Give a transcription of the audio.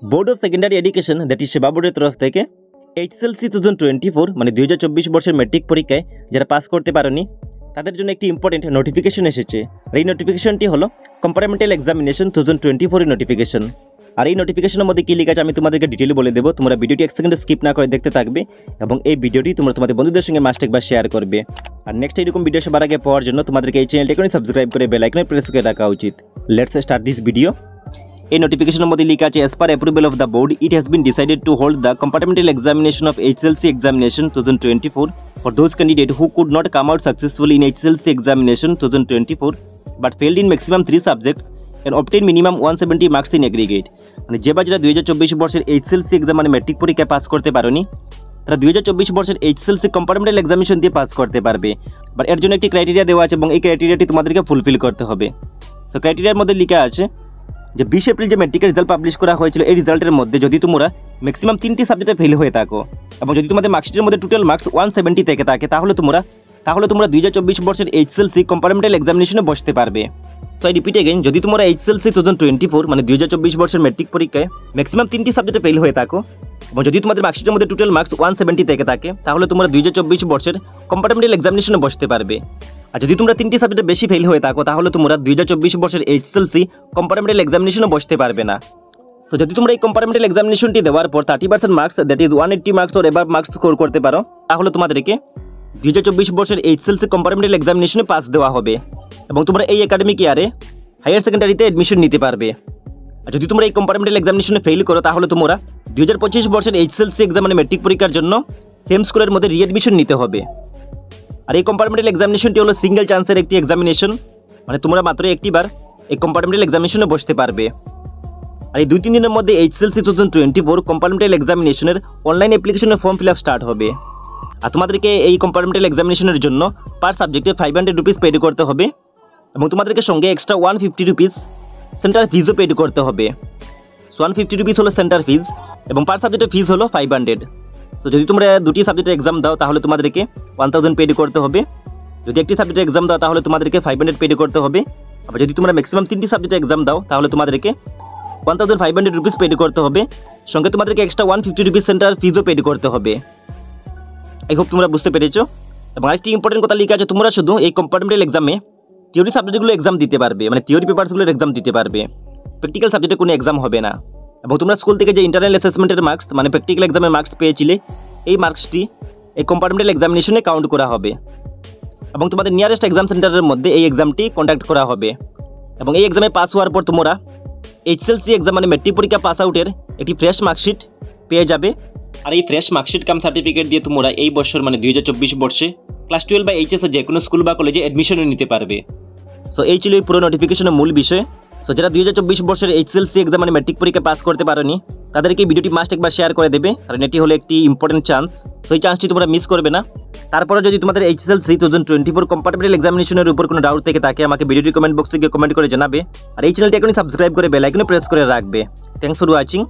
Board of secondary education that is সেবা বোর্ডের তরফ থেকে এইচএসএলসি 2024 মানে 2024 বর্ষের ম্যাট্রিক পরীক্ষায় যারা পাস করতে পারেনি তাদের জন্য একটি ইম্পর্টেন্ট নোটিফিকেশন এসেছে। আর এই নোটিফিকেশনটি হলো কম্পারেন্টাল এক্সামিনেশন 2024 এর নোটিফিকেশন। আর এই নোটিফিকেশনের মধ্যে কী লেখা আছে আমি তোমাদেরকে ডিটেইলে বলে দেবো। তোমরা ভিডিওটি এক সেকেন্ড স্কিপ না করে দেখতে থাকবে এবং এই ভিডিওটি তোমরা তোমাদের বন্ধুদের সঙ্গে মাস্ট একবার শেয়ার করবে। আর নেক্সট এরকম ভিডিও সবার আগে পাওয়ার জন্য তোমাদেরকে এই চ্যানেলটি এখনই সাবস্ক্রাইব করে বেল আইকনে প্রেস করে রাখা উচিত। Let's start this video. এই নোটিফিকেশনের মধ্যে লেখা আছে as per approval of the board it has been decided to hold the compartmental examination of HSLC examination 2024 for those candidates who could not come out successfully in HSLC examination 2024 but failed in maximum 3 subjects and obtained minimum 170 marks in aggregate। মানে যে বাচ্চারা 2024 বর্ষের HSLC exam মানে matric পরীক্ষায় pass করতে পারেনি তারা 2024 বর্ষের HSLC কম্পার্টমেন্টাল এক্সামিনেশন দিয়ে পাস করতে পারবে। বাট এর জন্য একটি ক্রাইটেরিয়া দেওয়া আছে এবং এই ক্রাইটেরিয়াটি তোমাদেরকে ফুলফিল করতে হবে। সো ক্রাইটেরিয়ার মধ্যে লেখা আছে যে 20 এপ্রিল যে ম্যাট্রিকের রেজাল্ট পাবলিশ করা হয়েছিল এই রেজাল্টের মধ্যে যদি তোমরা ম্যাক্সিমাম 3টি সাবজেক্টে ফেল হয়ে থাকো এবং যদি তোমাদের মার্কশিটের মধ্যে টোটাল মার্কস 170 থেকে থাকে তাহলে তোমরা 2024 বর্ষের HSLC কম্পারেন্টাল এক্সামিনেশনে বসতে পারবে। সো আই রিপিট এগেইন, যদি তোমরা HSLC 2024 মানে 2024 বর্ষের ম্যাট্রিক পরীক্ষায় ম্যাক্সিমাম 3টি সাবজেক্টে ফেল হয়ে থাকো এবং যদি তোমাদের মার্কশিটের মধ্যে টোটাল মার্কস 170 থেকে থাকে তাহলে তোমরা 2024 বর্ষের কম্পারেন্টাল এক্সামিনেশনে বসতে পারবে। আর যদি তোমরা 3টি সাবজেক্টে বেশি ফেল হয়ে থাকো তাহলে তোমরা 2024 বর্ষের HSLC কম্পারেন্টাল এক্সামিনেশনে বসতে পারবে না। সো যদি তোমরা এই কম্পারেন্টাল এক্সামিনেশনটি দেওয়ার পর 30% marks that is 180 marks or above marks score করতে পারো তাহলে তোমাদেরকে 2024 বর্ষের HSLC কম্পারেন্টাল এক্সামিনেশনে পাস দেওয়া হবে এবং তোমরা এই একাডেমিক ইয়ারে হায়ার সেকেন্ডারিতে অ্যাডমিশন নিতে পারবে। আর যদি তোমরা এই কম্পারেন্টাল এক্সামিনেশনে ফেল করো তাহলে তোমরা 2025 বর্ষের HSLC এক্সাম মানে ম্যাট্রিক পরীক্ষার জন্য সেম স্কুলের মধ্যে রিঅ্যাডমিশন নিতে হবে। আর এই কম্পার্টমেন্টাল এক্সামিনেশনটি হলো সিঙ্গেল চান্সের একটি এক্সামিনেশন, মানে তোমরা মাত্র একটিবার এই কম্পার্টমেন্টাল এক্সামিনেশনে বসতে পারবে। আর এই 2-3 দিনের মধ্যে HSLC 2024 কম্পার্টমেন্টাল এক্সামিনেশনের অনলাইন অ্যাপ্লিকেশনের ফর্ম ফিল আপ স্টার্ট হবে। আর তোমাদেরকে এই কম্পার্টমেন্টাল এক্সামিনেশনের জন্য পার সাবজেক্টে 500 রুপিস পেড করতে হবে এবং তোমাদেরকে সঙ্গে এক্সট্রা 150 রুপিস সেন্টার ফিজও পেড করতে হবে। 150 রুপিস হলো সেন্টার ফিজ এবং পার সাবজেক্টের ফিজ হলো 500। সো যদি তোমরা 2টি সাবজেক্টের এক্সাম দাও তাহলে তোমাদেরকে 1000 পেড করতে হবে। যদি একটি সাবজেক্টের এক্সাম দাও তাহলে তোমাদেরকে 500 পেড করতে হবে। আবার যদি তোমরা ম্যাক্সিমাম 3টি সাবজেক্টের এক্সাম দাও তাহলে তোমাদেরকে 1500 রুপিস পেড করতে হবে, সঙ্গে তোমাদেরকে এক্সট্রা 150 রুপিস সেন্টার ফিজও পেড করতে হবে। আই হোপ তোমরা বুঝতে পেরেছো। এবং আরেকটি ইম্পর্টেন্ট কথা লেখা আছে, তোমরা শুধু এই কম্পার্টমেন্টাল এক্সামে থিওরি সাবজেক্টগুলো এক্সাম দিতে পারবে, মানে থিওরি পেপারসগুলোর এক্সাম দিতে পারবে, প্র্যাকটিক্যাল সাবজেক্টে কোনো এক্সাম হবে না। এবং তোমরা স্কুল থেকে যে ইন্টারনাল অ্যাসেসমেন্টের মার্কস মানে প্র্যাকটিক্যাল এক্সামের মার্কস পেয়েছিলে এই মার্কসটি এই কম্পার্টমেন্টাল এক্সামিনেশনে কাউন্ট করা হবে এবং তোমাদের নিয়ারেস্ট এক্সাম সেন্টারের মধ্যে এই এক্সামটি কন্ডাক্ট করা হবে। এবং এই এক্সামে পাস হওয়ার পর তোমরা HSLC এক্সাম মানে ম্যাট্রিক পরীক্ষা পাস আউটের একটি ফ্রেশ মার্কশিট পেয়ে যাবে। আর এই ফ্রেশ মার্কশিট কাম সার্টিফিকেট দিয়ে তোমরা এই বছর মানে 2024 বর্ষে ক্লাস 12 বা এইচএস যে কোনো স্কুল বা কলেজে অ্যাডমিশনও নিতে পারবে। সো এই ছিল এই পুরো নোটিফিকেশনের মূল বিষয়। সো যারা 2024 বর্ষের HSLC এক্সাম মানে ম্যাট্রিক পরীক্ষা পাস করতে পারোনি তাদেরকে ভিডিওটি মাস্ট একবার শেয়ার করে দেবে, কারণ এটি হলো একটি ইম্পর্টেন্ট চান্স। সো এই চান্সটি তোমরা মিস করবে না। তারপরে যদি তোমাদের HSLC 2024 কম্পার্টমেন্টাল এক্সামিনেশনের উপর কোনো ডাউট থেকে থাকে আমাকে ভিডিওটি কমেন্ট বক্সে গিয়ে কমেন্ট করে জানাবে। আর এই চ্যানেলটি এখনই সাবস্ক্রাইব করে বেল আইকনে প্রেস করে রাখবে। Thanks for watching.